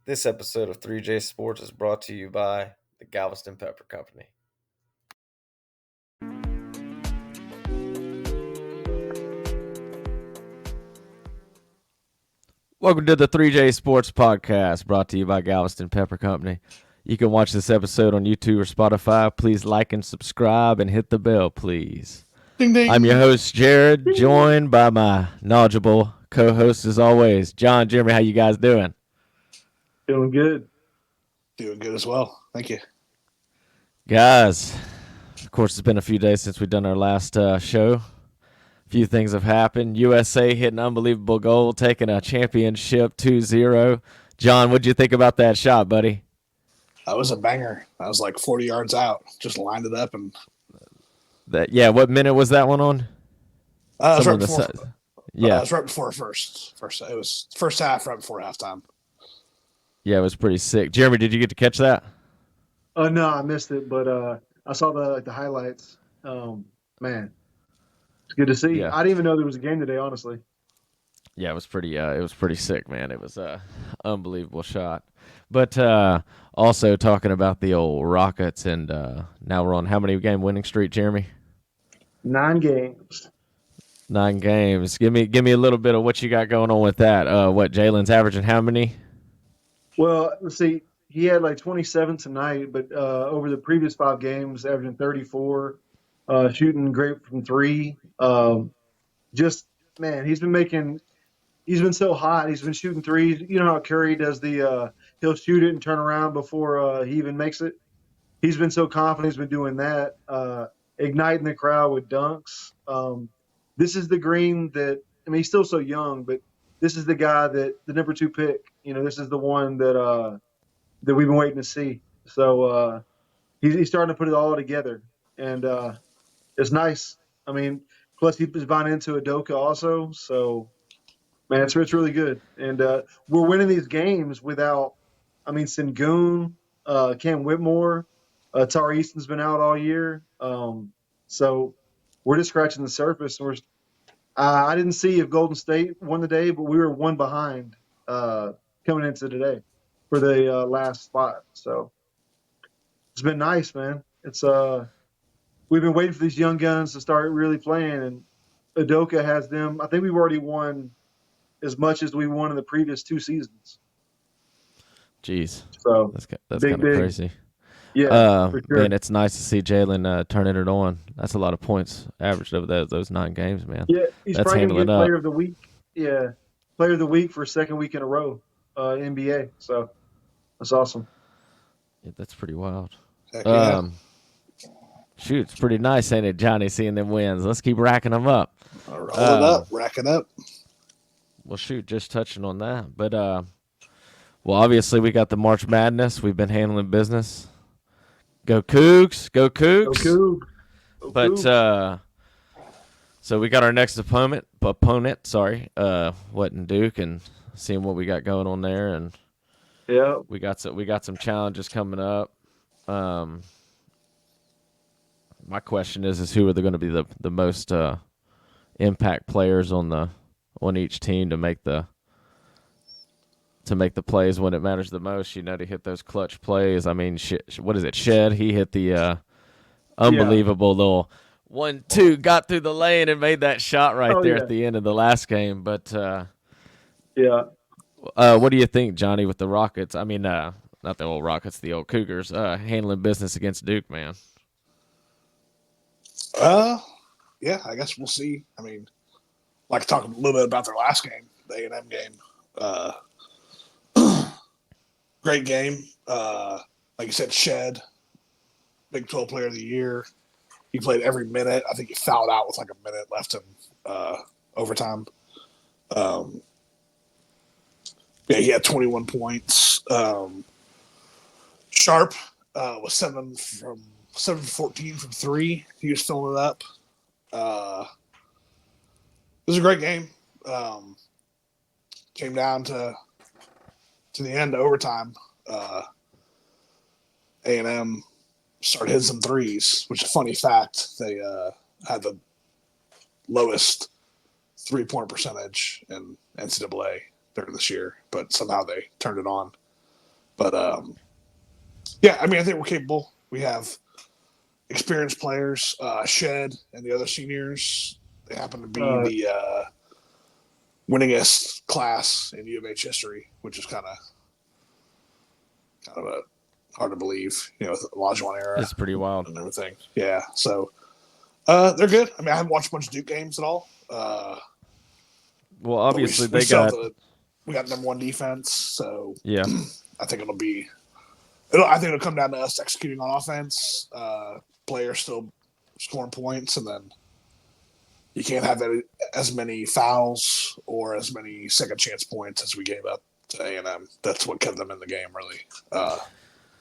This episode of 3J Sports is brought to you by the Galveston Pepper Company. Welcome to the 3J Sports Podcast, brought to you by Galveston Pepper Company. You can watch this episode on YouTube or Spotify. Please like and subscribe and hit the bell, please. Ding, ding. I'm your host, Jared, joined by my knowledgeable co-host as always, John, Jeremy. How you guys doing? Doing good. Doing good as well. Thank you. Guys, of course, it's been a few days since we've done our last show. A few things have happened. USA hit an unbelievable goal, taking a championship 2-0. John, what'd you think about that shot, buddy? That was a banger. That was like 40 yards out. Just lined it up. And what minute was that one on? it was right before. it was right before first. It was first half, right before halftime. Yeah, it was pretty sick. Jeremy, did you get to catch that? No, I missed it, but I saw the highlights. Man, it's good to see. Yeah. I didn't even know there was a game today, honestly. Yeah, it was pretty sick, man. It was a unbelievable shot. But also talking about the old Rockets, and now we're on how many game winning streak, Jeremy? 9 games. 9 games. Give me a little bit of what you got going on with that. What Jalen's averaging? How many? Well, let's see. He had like 27 tonight, but over the previous 5 games, averaging 34, shooting great from 3. He's been so hot. He's been shooting threes. You know how Curry does he'll shoot it and turn around before he even makes it. He's been so confident. He's been doing that, igniting the crowd with dunks. This is the Green that, he's still so young, but this is the guy that the number 2 pick. This is the one that we've been waiting to see. So he's starting to put it all together, and it's nice. Plus he's buying into Udoka also. So, man, it's really good. And we're winning these games without, Sengun, Cam Whitmore, Tari Easton's been out all year. So we're just scratching the surface. I didn't see if Golden State won the day, but we were 1 behind coming into today for the last spot. So it's been nice, man. It's we've been waiting for these young guns to start really playing, and Udoka has them. I think we've already won as much as we won in the previous 2 seasons. Jeez, so that's kind of crazy. Yeah, for sure. Man, it's nice to see Jalen turning it on. That's a lot of points averaged over those 9 games, man. Yeah, he's that's probably going to get handling Player of the Week. Yeah, Player of the Week for 2nd week in a row, NBA. So that's awesome. Yeah, that's pretty wild. Heck yeah. Shoot, it's pretty nice, ain't it, Johnny, seeing them wins? Let's keep racking them up. Roll it up, rack it up. Well, shoot, just touching on that. But, obviously we got the March Madness. We've been handling business. Go Cougs. Go Cougs. Go Cougs. But, so we got our next opponent, in Duke, and seeing what we got going on there. And yeah, we got some challenges coming up. My question is who are going to be the most impact players on each team to make the plays when it matters the most? To hit those clutch plays. What is it? Shed, he hit the unbelievable little 1-2, got through the lane and made that shot right there at the end of the last game. But what do you think, Johnny, with the Rockets? Not the old Rockets, the old Cougars handling business against Duke, man. Yeah, I guess we'll see. Like talking a little bit about their last game, the A&M game. Great game. Like you said, Shed, Big 12 Player of the Year. He played every minute. I think he fouled out with like a minute left in overtime. He had 21 points. Sharp was 7 for 14 from 3. He was filling it up. It was a great game. Came down to the end of overtime. A&M started hitting some threes, which is a funny fact. They had the lowest 3-point percentage in NCAA during this year, but somehow they turned it on. But yeah, I mean, I think we're capable. We have experienced players. Shed and the other seniors, they happen to be the winningest class in U of H history, which is kind of a hard to believe, with the Olajuwon era. It's pretty wild and everything. Yeah, so they're good. I mean, I haven't watched a bunch of Duke games at all. Well, obviously we got number one defense, so yeah. I think I think it'll come down to us executing on offense, players still scoring points, and then you can't have as many fouls or as many second chance points as we gave up to A&M. That's what kept them in the game, really.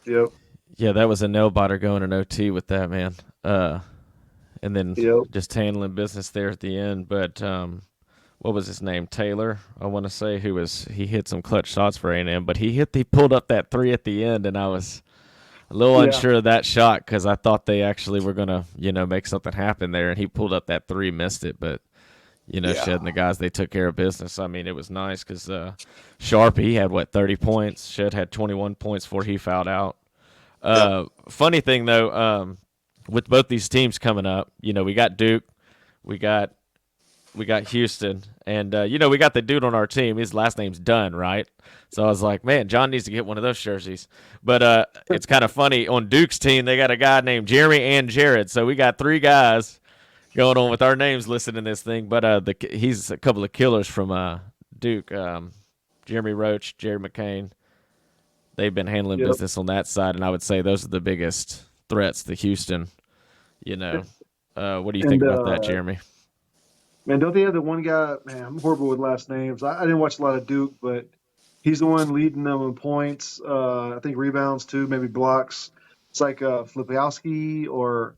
Yep. Yeah, that was a nail biter going in OT with that, man. And then just handling business there at the end. But what was his name? Taylor, I want to say, he hit some clutch shots for A&M, but he pulled up that three at the end, and I was a little unsure of that shot because I thought they actually were gonna, make something happen there, and he pulled up that three, missed it, but. Shed and the guys, they took care of business. I mean, it was nice because Sharp, he had, 30 points. Shed had 21 points before he fouled out. Funny thing, though, with both these teams coming up, we got Duke, we got Houston, and, we got the dude on our team. His last name's Dunn, right? So I was like, man, John needs to get one of those jerseys. But it's kind of funny. On Duke's team, they got a guy named Jeremy and Jared. So we got three guys going on with our names listed in this thing, but he's a couple of killers from Duke. Jeremy Roach, Jerry McCain. They've been handling business on that side, and I would say those are the biggest threats to Houston. What do you think about that, Jeremy? Man, don't they have the one guy? Man, I'm horrible with last names. I didn't watch a lot of Duke, but he's the one leading them in points. I think rebounds too, maybe blocks. It's like Filipowski or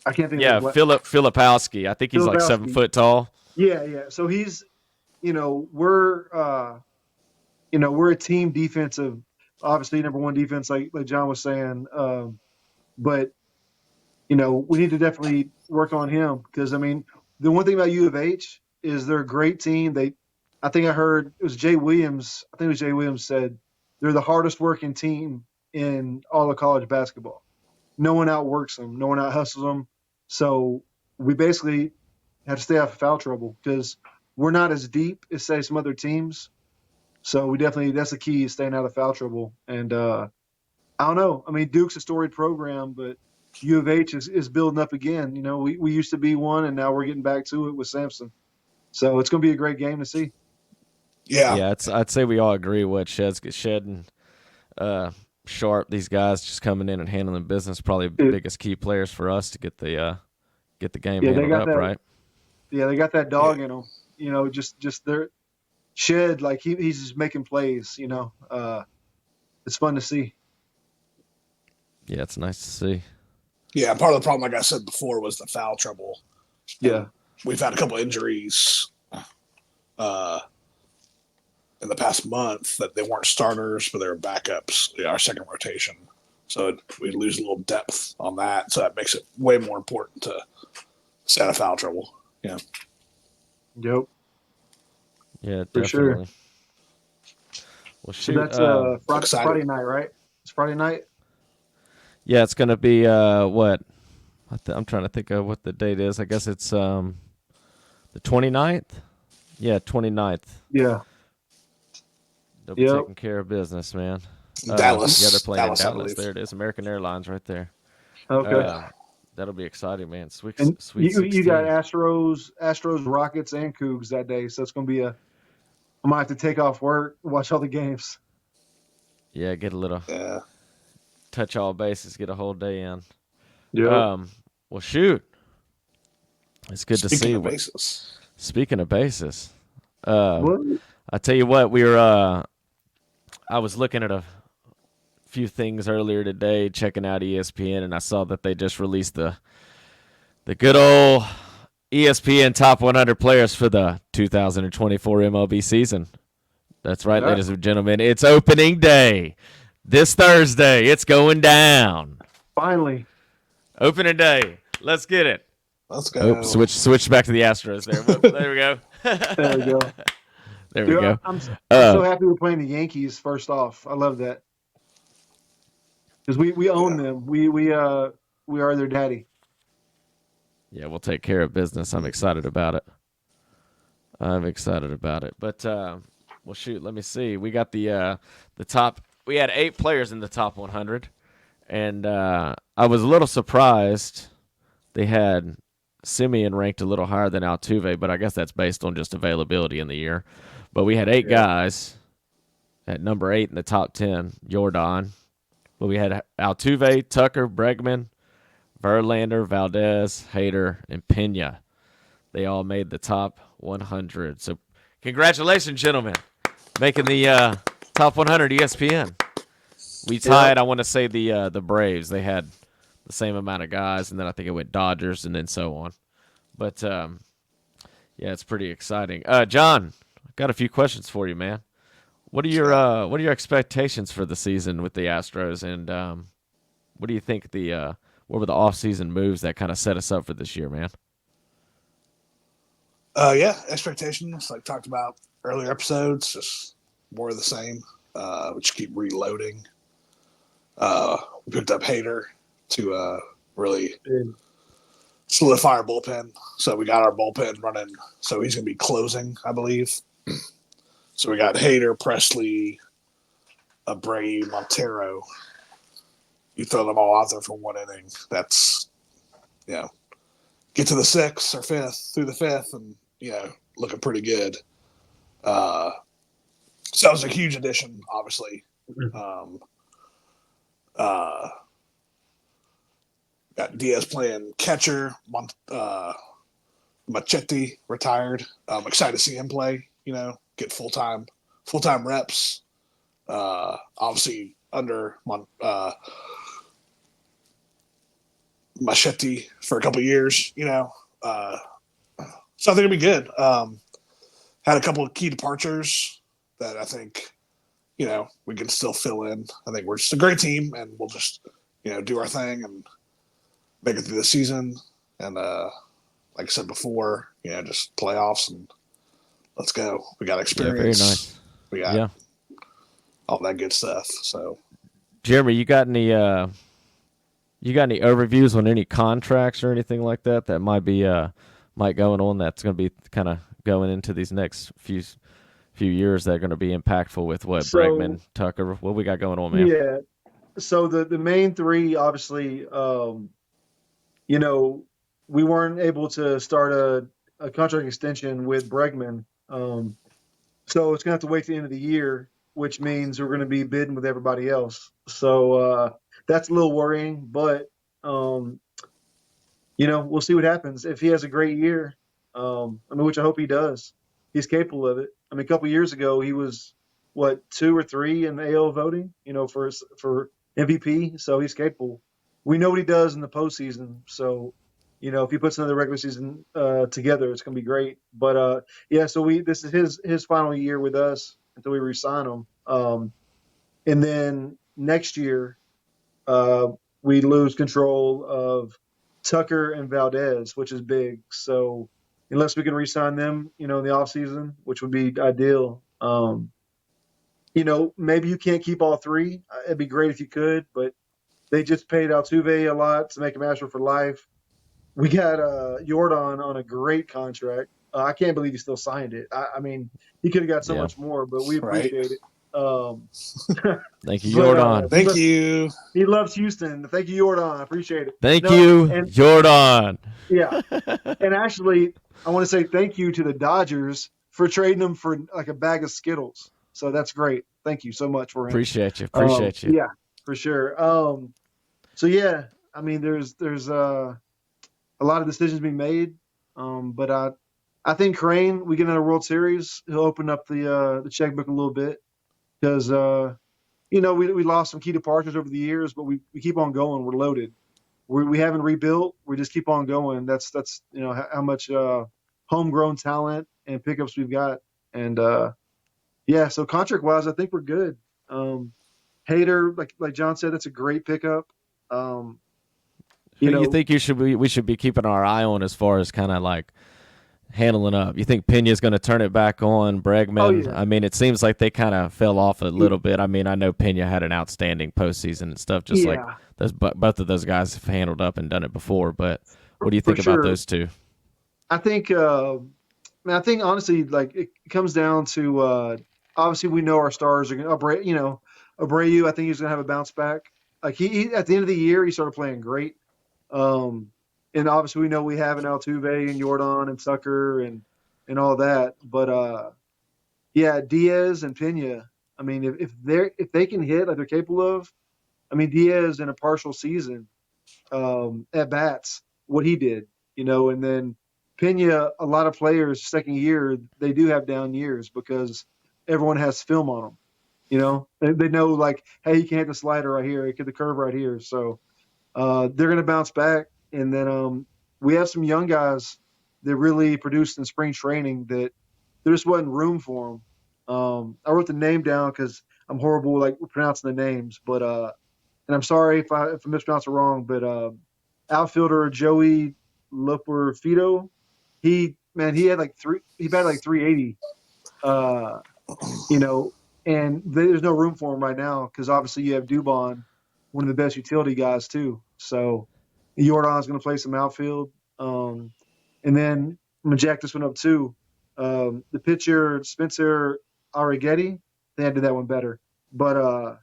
I can't think. Yeah, Filipowski. I think he's like 7 foot tall. Yeah. So he's, we're a team defensive, obviously number one defense, like John was saying. But we need to definitely work on him because I mean, the one thing about U of H is they're a great team. I think I heard it was Jay Williams. I think it was Jay Williams said they're the hardest working team in all of college basketball. No one outworks them. No one out hustles them. So we basically have to stay out of foul trouble because we're not as deep as, say, some other teams. So that's the key, is staying out of foul trouble. And I don't know. I mean, Duke's a storied program, but U of H is building up again. We used to be one, and now we're getting back to it with Sampson. So it's going to be a great game to see. Yeah. I'd say we all agree what Shed and Sharp, these guys just coming in and handling business, probably the biggest key players for us to get the game handled up, right? Yeah, they got that dog in them. Just their Shed, like he's just making plays. It's fun to see. Yeah, it's nice to see. Yeah, part of the problem, like I said before, was the foul trouble. Yeah, we've had a couple injuries in the past month that they weren't starters, but they were backups, our second rotation. So we lose a little depth on that. So that makes it way more important to stay out of foul trouble. Yeah. Yep. Yeah, for definitely. sure. Well, shoot. So that's Friday night, right? It's Friday night. Yeah, it's going to be what? I'm trying to think of what the date is. I guess it's the 29th. Yeah, 29th. Yeah. They'll be taking care of business, man. Dallas. Yeah, they're playing in Dallas. Dallas. There it is. American Airlines right there. Okay. That'll be exciting, man. Sweet you 16. got Astros, Rockets, and Cougs that day, so it's going to be I might have to take off work, watch all the games. Yeah, get a little touch all bases, get a whole day in. Yeah. Well, shoot. It's good to see. Speaking of bases, I tell you what, I was looking at a few things earlier today, checking out ESPN, and I saw that they just released the good old ESPN Top 100 Players for the 2024 MLB season. That's right, ladies and gentlemen. It's opening day. This Thursday, it's going down. Finally. Opening day. Let's get it. Let's go. Switch back to the Astros there. There we go. There we go. There we go. I'm so happy we're playing the Yankees first off. I love that. because we own them. We are their daddy. Yeah, we'll take care of business. I'm excited about it. But well, shoot. Let me see. We got the top. We had 8 players in the top 100, and I was a little surprised they had Simeon ranked a little higher than Altuve, but I guess that's based on just availability in the year. But we had 8 guys at number 8 in the top 10. Jordan. But we had Altuve, Tucker, Bregman, Verlander, Valdez, Hader, and Pena. They all made the top 100. So congratulations, gentlemen, making the top 100 ESPN. We tied. I want to say the Braves. They had the same amount of guys, and then I think it went Dodgers, and then so on. But yeah, it's pretty exciting. John, I've got a few questions for you, man. What are your expectations for the season with the Astros, and what do you think what were the off-season moves that kind of set us up for this year, man? Yeah, expectations like talked about earlier episodes, just more of the same. We just keep reloading. We picked up Hader to really solidify our bullpen. So we got our bullpen running. So he's going to be closing, I believe. So we got Hader, Presley, Abreu, Montero. You throw them all out there for one inning. That's, get to the 6th or 5th through the 5th and, looking pretty good. So that was a huge addition, obviously. Got Diaz playing catcher. Machete retired. I'm excited to see him play. Get full time reps. Obviously under Machete for a couple of years. So I think it'll be good. Had a couple of key departures that I think we can still fill in. I think we're just a great team, and we'll just do our thing and make it through the season. And like I said before, just playoffs and let's go. We got experience. Yeah, very nice. We got all that good stuff. So, Jeremy, you got any overviews on any contracts or anything like that might be going on that's going to be kind of going into these next few years that are going to be impactful with Bregman, Tucker, what we got going on, man? Yeah. So the main 3, obviously, we weren't able to start a contract extension with Bregman. So it's going to have to wait to the end of the year, which means we're going to be bidding with everybody else. So that's a little worrying, but, we'll see what happens. If he has a great year, which I hope he does, he's capable of it. A couple years ago, he was, 2 or 3 in the AL voting, for MVP. So he's capable. We know what he does in the postseason. So, if he puts another regular season together, it's going to be great. But so this is his final year with us until we re-sign him. And then next year, we lose control of Tucker and Valdez, which is big. So unless we can re-sign them, in the offseason, which would be ideal. Maybe you can't keep all 3. It'd be great if you could, but they just paid Altuve a lot to make him Astro for life. We got Jordan on a great contract. I can't believe he still signed it. He could have got so much more, but we appreciate it. Thank you, Jordan. Thank you. He loves Houston. Thank you, Jordan. I appreciate it. Thank you, Jordan. Yeah. And actually, I want to say thank you to the Dodgers for trading him for like a bag of Skittles. So that's great. Thank you so much for him. Appreciate you. Yeah, for sure. So yeah, there's a lot of decisions being made. But I think Crane, we get another World Series, he'll open up the checkbook a little bit because we lost some key departures over the years, but we keep on going. We're loaded. We haven't rebuilt. We just keep on going. That's how much homegrown talent and pickups we've got. And so contract wise, I think we're good. Hader, like John said, that's a great pickup. You think we should be keeping our eye on as far as kind of like handling up? You think Pena's going to turn it back on? Bregman? Oh yeah, I mean, it seems like they kind of fell off a little bit. I mean, I know Pena had an outstanding postseason and stuff, just like yeah, both of those guys have handled up and done it before. But what do you for think about sure. those two? I think, man, I think honestly, like it comes down to obviously we know our stars are going to, Abreu. I think he's going to have a bounce back. Like he at the end of the year, he started playing great. Um, and obviously we know we have an Altuve and Jordan and Tucker and all that. But yeah, Diaz and Pena. I mean, if they can hit like they're capable of, I mean Diaz in a partial season at bats, what he did, and then Pena, a lot of players second year they do have down years because everyone has film on them. They know like, hey, you can hit the slider right here, you can hit the curve right here, so they're going to bounce back. And then we have some young guys that really produced in spring training that there just wasn't room for them. I wrote the name down because I'm horrible like pronouncing the names, but and I'm sorry if I mispronounce it wrong, but outfielder Joey Loperfido, he had like he batted like 380, uh, you know, and there's no room for him right now because obviously you have Dubon, one of the best utility guys too. So Jordan's going to play some outfield, and then Jack just went up too. The pitcher Spencer Arrighetti, they did that one better, but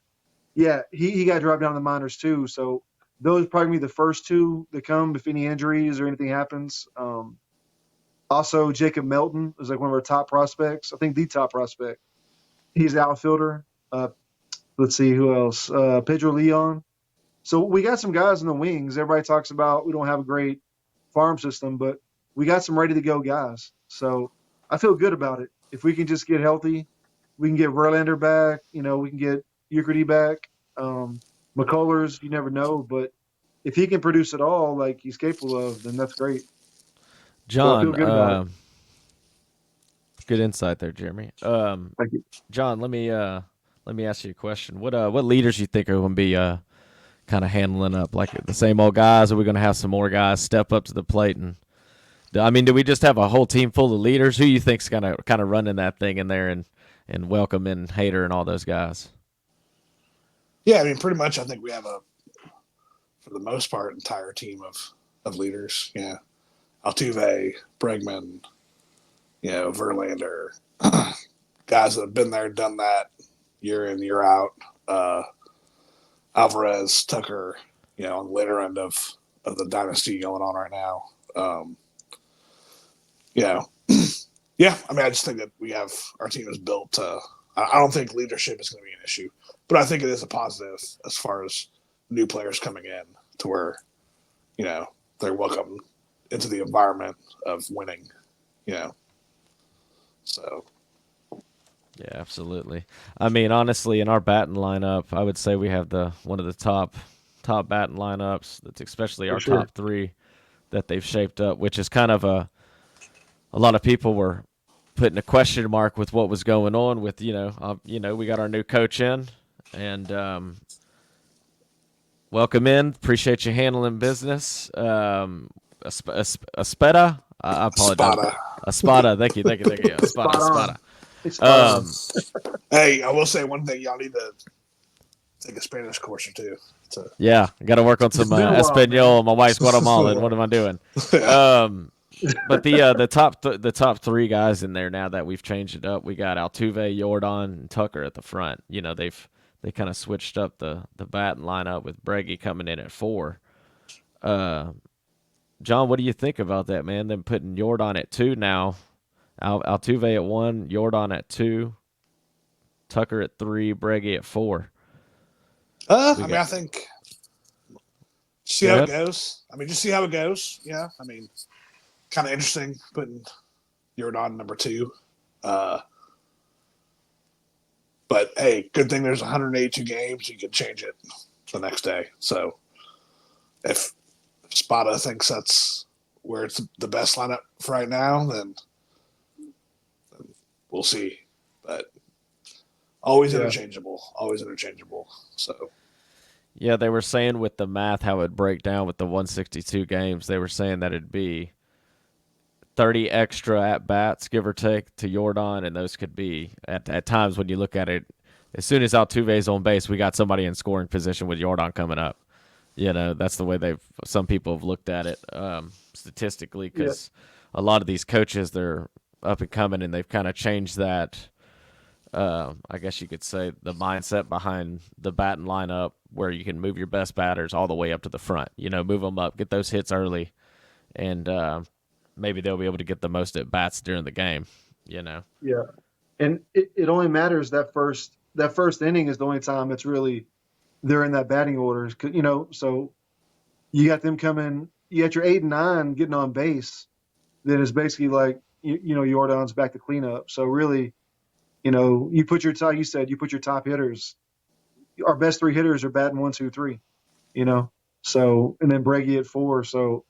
yeah, he got dropped down to the minors too. So those probably be the first two that come if any injuries or anything happens. Also, Jacob Melton is like one of our top prospects. I think the top prospect. He's an outfielder. Let's see who else. Pedro Leon. So we got some guys in the wings. Everybody talks about we don't have a great farm system, but we got some ready to go guys. So I feel good about it. If we can just get healthy, we can get Verlander back. We can get Euclid back. McCullers, you never know, but if he can produce it all like he's capable of, then that's great. So I feel John, good about it. good insight there, Jeremy. Thank you. John, let me ask you a question. What leaders you think are going to be kind of handling up like the same old guys? Are we going to have some more guys step up to the plate? And I mean, do we just have a whole team full of leaders? Who you think's going to kind of running that thing in there and welcome in Hader and all those guys? Yeah, I mean, pretty much. I think we have for the most part, entire team of leaders. Yeah, Altuve, Bregman, Verlander, guys that have been there, done that, year in, year out. Alvarez, Tucker, on the later end of the dynasty going on right now. Yeah, yeah. I mean, I just think that our team is built to. I don't think leadership is going to be an issue, but I think it is a positive as far as new players coming in to where, they're welcome into the environment of winning. So Yeah, absolutely. I mean, honestly, in our batting lineup, I would say we have one of the top batting lineups. That's especially For our sure. top three that they've shaped up, which is kind of a lot of people were putting a question mark with what was going on with we got our new coach in and welcome in. Appreciate you handling business. Espeta. I apologize. Spada. Espada. Thank you. Espada. Spot on. Espada. It's spot on. Hey, I will say one thing: y'all need to take a Spanish course or two. Yeah, I got to work on some It's been a while, Espanol. My wife's Guatemalan. What am I doing? Yeah. But the top three guys in there now that we've changed it up, we got Altuve, Jordan, and Tucker at the front. They kind of switched up the batting lineup with Breggy coming in at 4. John, what do you think about that, man? Them putting Jordan at 2 now, Altuve at 1, Jordan at 2, Tucker at 3, Breggy at 4. I think see Go how ahead. it goes. I mean, just see how it goes. Yeah, I mean, kind of interesting putting Jordan number 2. But hey, good thing there's 182 games. You can change it the next day. So if Spada thinks that's where it's the best lineup for right now, then we'll see. But always Yeah. interchangeable. Always interchangeable. So Yeah, they were saying with the math how it'd break down with the 162 games. They were saying that it'd be 30 extra at bats, give or take, to Jordan, and those could be at times when you look at it. As soon as Altuve's on base, we got somebody in scoring position with Jordan coming up. That's the way some people have looked at it statistically, Yeah, because a lot of these coaches, they're up and coming, and they've kind of changed that. I guess you could say the mindset behind the batting lineup, where you can move your best batters all the way up to the front. Move them up, get those hits early, and maybe they'll be able to get the most at bats during the game. yeah. And it only matters that first inning is the only time it's really they're in that batting order. So you got them coming. You got your 8 and 9 getting on base. Then it's basically like Jordan's back to cleanup. So really, you put your top. You said you put your top hitters. Our best 3 hitters are batting 1, 2, 3. So and then Breggy at 4. So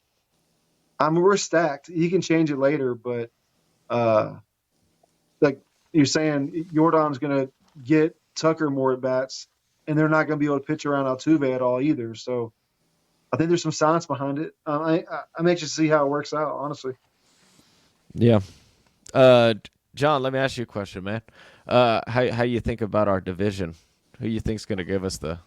we're stacked. He can change it later, but like you're saying, Jordan's going to get Tucker more at bats, and they're not going to be able to pitch around Altuve at all either. So I think there's some science behind it. I'm anxious to see how it works out, honestly. Yeah. John, let me ask you a question, man. How you think about our division? Who you think's going to give us the?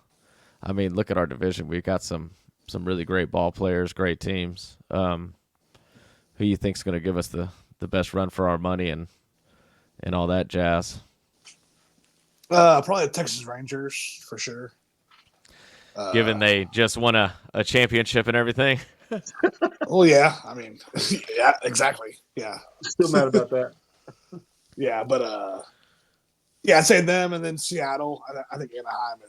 I mean, look at our division. We've got some really great ball players, great teams. Who you think's going to give us the best run for our money and all that jazz? Probably the Texas Rangers for sure. Given they just won a championship and everything. Well, yeah. I mean, yeah, exactly. Yeah. Still mad about that. Yeah, but yeah, I'd say them and then Seattle. I think Anaheim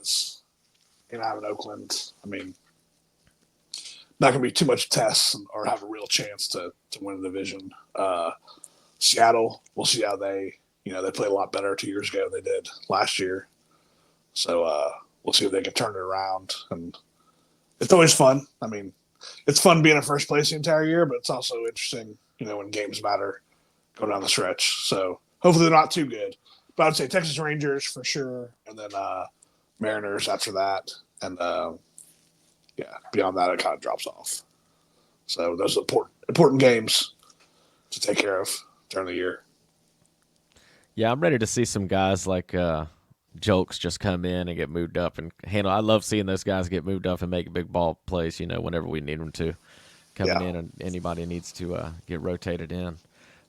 and Oakland. I mean, not going to be too much tests or have a real chance to win the division. Seattle, we'll see how they played a lot better 2 years ago than they did last year. So we'll see if they can turn it around. And it's always fun. I mean, it's fun being in first place the entire year, but it's also interesting, when games matter go down the stretch. So hopefully they're not too good. But I would say Texas Rangers for sure, and then Mariners after that. And, beyond that, it kind of drops off. So those are important games to take care of during the year. Yeah, I'm ready to see some guys like Jokes just come in and get moved up and handle. I love seeing those guys get moved up and make big ball plays, whenever we need them to. Coming in and anybody needs to get rotated in.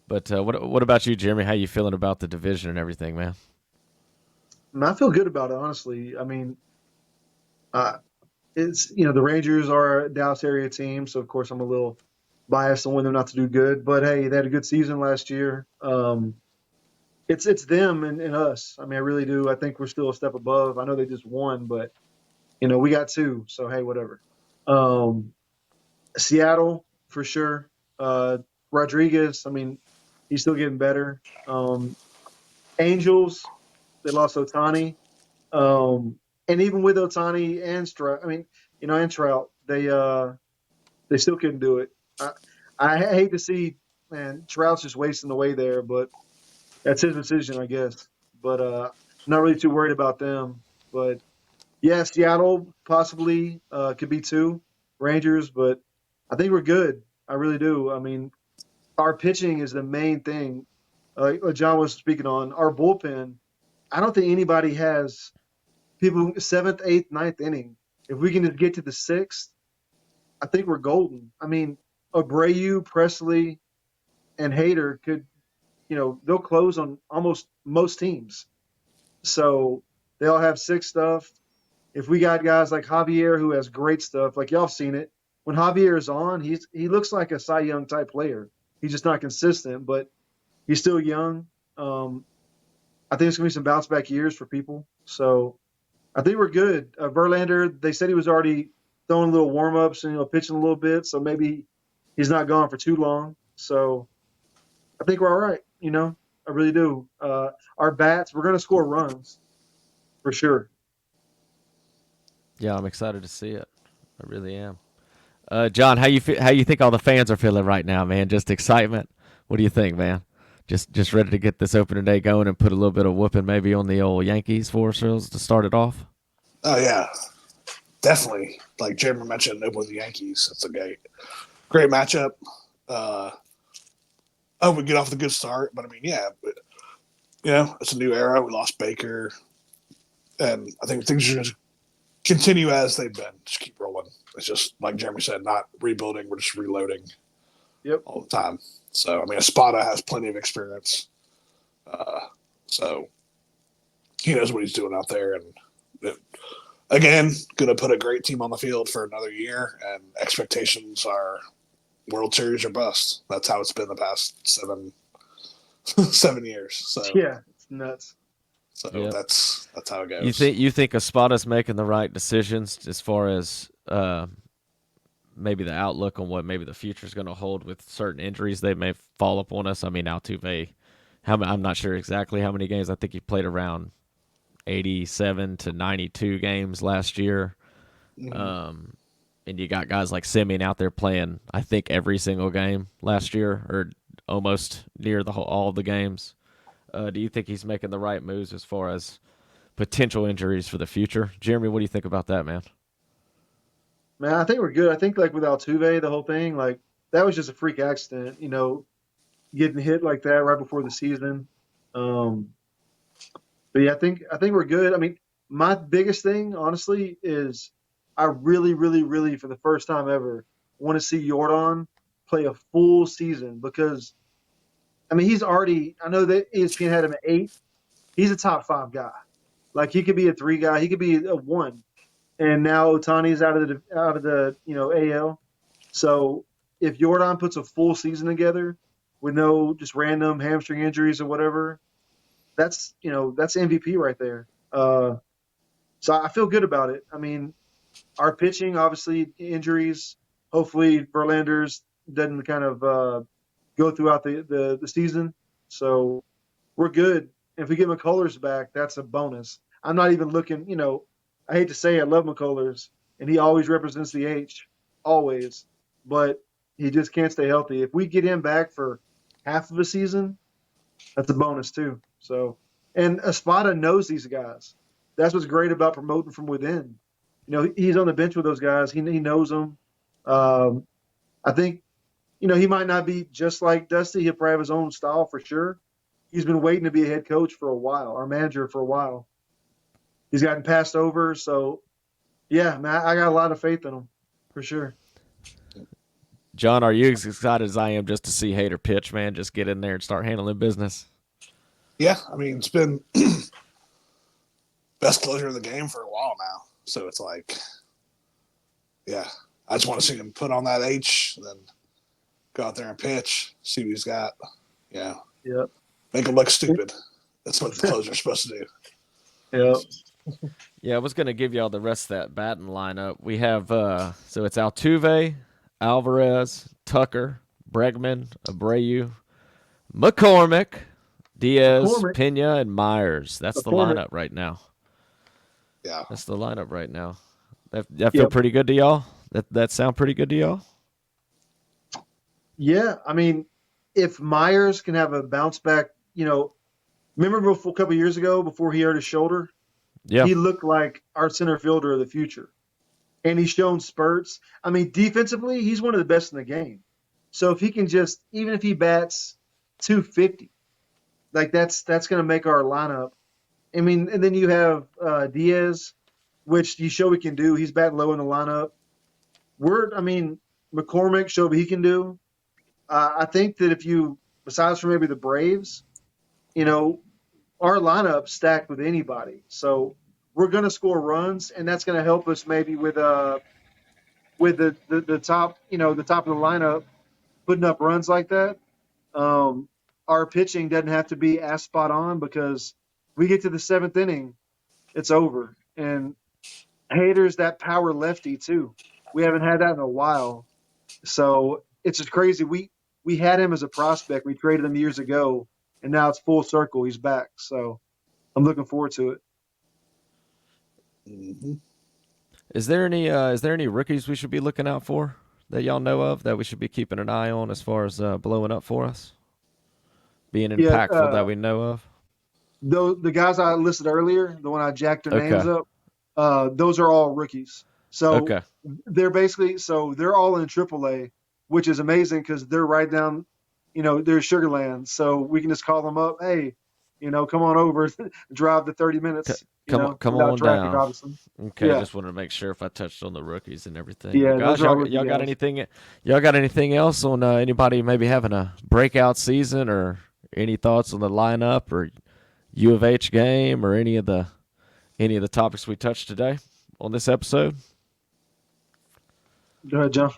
But what about you, Jeremy? How you feeling about the division and everything, man? I feel good about it, honestly. I mean, it's the Rangers are a Dallas area team, so of course I'm a little biased on them not to do good. But hey, they had a good season last year. It's them and us. I mean, I really do. I think we're still a step above. I know they just won, but we got 2, so hey, whatever. Seattle for sure. Rodriguez, I mean, he's still getting better. Angels, they lost Otani. And even with Otani and Trout, and Trout, they still couldn't do it. I hate to see, man, Trout's just wasting away there, but that's his decision, I guess. But not really too worried about them. But yeah, Seattle possibly could be 2 Rangers, but I think we're good. I really do. I mean, our pitching is the main thing. Like John was speaking on, our bullpen. I don't think anybody has people 7th, 8th, 9th inning. If we can just get to the 6th, I think we're golden. I mean, Abreu, Presley, and Hader could, they'll close on almost most teams. So they all have 6 stuff. If we got guys like Javier who has great stuff, like y'all have seen it, when Javier is on, he looks like a Cy Young type player. He's just not consistent, but he's still young. I think it's going to be some bounce back years for people. So I think we're good. Verlander, they said he was already throwing little warm ups and pitching a little bit, so maybe he's not gone for too long. So I think we're all right. I really do. Our bats, we're going to score runs for sure. Yeah, I'm excited to see it. I really am. John, how you think all the fans are feeling right now, man? Just excitement. What do you think, man? Just ready to get this opening day going and put a little bit of whooping maybe on the old Yankees for ourselves to start it off? Oh, yeah. Definitely. Like Jeremy mentioned, open with the Yankees. It's a great matchup. we get off the good start. But I mean, yeah, it's a new era. We lost Baker, and I think things are going to continue as they've been. Just keep rolling. It's just like Jeremy said, not rebuilding. We're just reloading. Yep. All the time. So I mean, Espada has plenty of experience. So he knows what he's doing out there, and again, going to put a great team on the field for another year. And expectations are World Series or bust. That's how it's been the past 7 years. So yeah, it's nuts. So Yep. that's how it goes. You think Espada's making the right decisions as far as maybe the outlook on what maybe the future is going to hold with certain injuries they may fall upon us? I mean, Altuve, I'm not sure exactly how many games. I think he played around 87 to 92 games last year. Mhm. And you got guys like Simeon out there playing, I think, every single game last year, or almost near all the games. Do you think he's making the right moves as far as potential injuries for the future? Jeremy, what do you think about that, man? Man, I think we're good. I think like with Altuve, the whole thing, like that was just a freak accident, getting hit like that right before the season. But yeah, I think we're good. I mean, my biggest thing, honestly, is I really, really, really, for the first time ever, want to see Jordan play a full season because I mean he's already. I know that ESPN had him at 8. He's a top 5 guy. Like he could be a 3 guy. He could be a 1. And now Otani's out of the AL. So if Jordan puts a full season together with no just random hamstring injuries or whatever, that's MVP right there. So I feel good about it. I mean, our pitching, obviously injuries. Hopefully Verlander's doesn't kind of go throughout the season. So we're good. If we get McCullers back, that's a bonus. I'm not even looking. I hate to say it, I love McCullers, and he always represents the H, always. But he just can't stay healthy. If we get him back for half of a season, that's a bonus too. So, and Espada knows these guys. That's what's great about promoting from within. He's on the bench with those guys. He knows them. I think, he might not be just like Dusty. He'll probably have his own style for sure. He's been waiting to be a head coach for a while, our manager for a while. He's gotten passed over. So, yeah, man, I got a lot of faith in him for sure. John, are you as excited as I am just to see Hader pitch, man? Just get in there and start handling business. Yeah, I mean it's been best closer of the game for a while now. So it's like, yeah, I just want to see him put on that H, then go out there and pitch, see what he's got. Yeah, Yep. make him look stupid. That's what the closer's supposed to do. Yep. Yeah, I was going to give y'all the rest of that batting lineup. We have, so it's Altuve, Alvarez, Tucker, Bregman, Abreu, McCormick, Diaz, McCormick. Pena, and Myers. That's the McCormick. lineup right now. Yeah, That's the lineup right now. That feel pretty good to y'all? That sound pretty good to y'all? Yeah, I mean, if Myers can have a bounce back, remember a couple of years ago before he hurt his shoulder, Yeah. he looked like our center fielder of the future, and he's shown spurts. I mean, defensively, he's one of the best in the game. So if he can just, even if he bats 250, like that's going to make our lineup. I mean, and then you have Diaz, which he showed he can do. He's batting low in the lineup. McCormick showed what he can do. I think that besides for maybe the Braves, our lineup stacked with anybody. So we're going to score runs, and that's going to help us maybe with the top, the top of the lineup putting up runs like that. Our pitching doesn't have to be as spot on because we get to the 7th inning, it's over. And Hader's that power lefty too. We haven't had that in a while. So it's just crazy. We had him as a prospect. We traded him years ago, and now it's full circle. He's back. So I'm looking forward to it. mm-hmm. Is there any rookies we should be looking out for that y'all know of that we should be keeping an eye on as far as blowing up for us? Being impactful that we know of? The guys I listed earlier, the one I jacked their names up, those are all rookies. So they're all in AAA, which is amazing because they're right down they're Sugarland, so we can just call them up. Hey, come on over, drive the 30 minutes. Come without on traffic, down. obviously. Okay, Yeah, just wanted to make sure if I touched on the rookies and everything. Well, yeah, guys, those are all y'all, rookie y'all got guys. anything? Y'all got anything else on anybody maybe having a breakout season, or any thoughts on the lineup or U of H game, or any of the topics we touched today on this episode? Go ahead, John.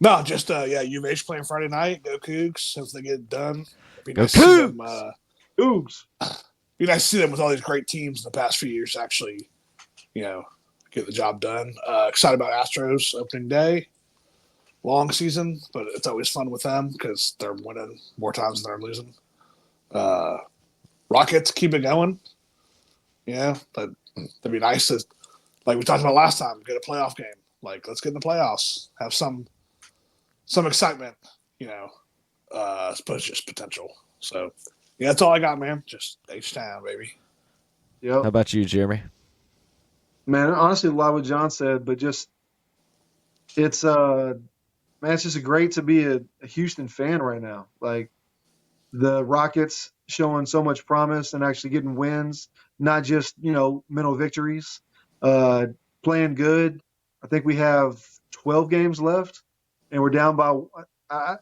No, just U of H playing Friday night. Go Cougs. If they get it done, it'd be Go nice to see them. Cougs! Cougs! Be nice to see them with all these great teams in the past few years. Actually, get the job done. Excited about Astros opening day. Long season, but it's always fun with them because they're winning more times than they're losing. Rockets keep it going. Yeah, but it'd be nice to, like we talked about last time, get a playoff game. Like, let's get in the playoffs, have some excitement. I suppose just potential. So, yeah, that's all I got, man. Just H-Town, baby. How Yep. about you, Jeremy? Man, honestly, a lot of what John said, but just it's man, it's just great to be a Houston fan right now. Like the Rockets showing so much promise and actually getting wins, not just mental victories. Uh, Playing good. I think we have 12 games left, and we're down by.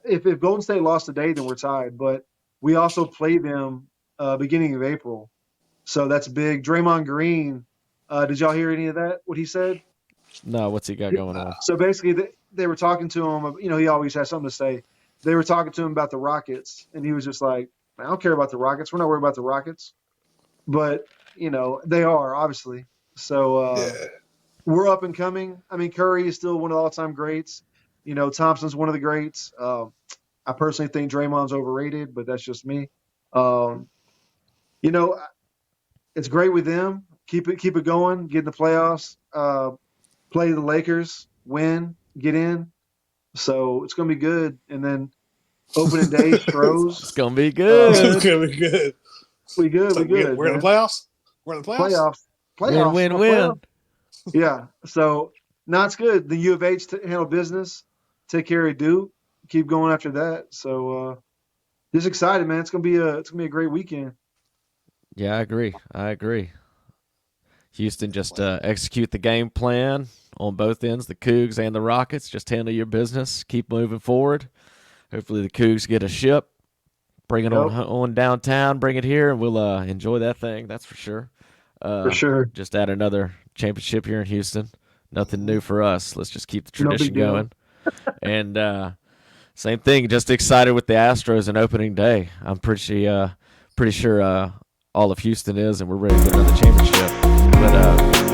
If Golden State lost today, then we're tied. But we also play them beginning of April, so that's big. Draymond Green. Did y'all hear any of that? What he said? No, what's he got going on? So basically, they were talking to him. He always has something to say. They were talking to him about the Rockets, and he was just like, "I don't care about the Rockets. We're not worried about the Rockets." But they are obviously. So Yeah. we're up and coming. I mean, Curry is still one of the all-time greats. Thompson's one of the greats. I personally think Draymond's overrated, but that's just me. Um, it's great with them. Keep it going. Get in the playoffs. Play the Lakers. Win. Get in. So it's going to be good. And then opening day, It's Stros. gonna be It's good. gonna be good. We good. So We good, we're in man. the playoffs. We're in the playoffs. Playoffs. Win, Playoffs. win, My win. playoffs. Yeah. So now it's good. The U of H to handle business. Take care of Duke. Keep going after that. So just excited, man. It's gonna be a great weekend. Yeah, I agree. Houston, just execute the game plan on both ends, the Cougs and the Rockets. Just handle your business. Keep moving forward. Hopefully the Cougs get a ship. Bring it on downtown. Bring it here, and we'll enjoy that thing. That's for sure. For sure. Just add another championship here in Houston. Nothing new for us. Let's just keep the No tradition big deal. going. And same thing. Just excited with the Astros and opening day. I'm pretty sure all of Houston is, and we're ready to get another championship. But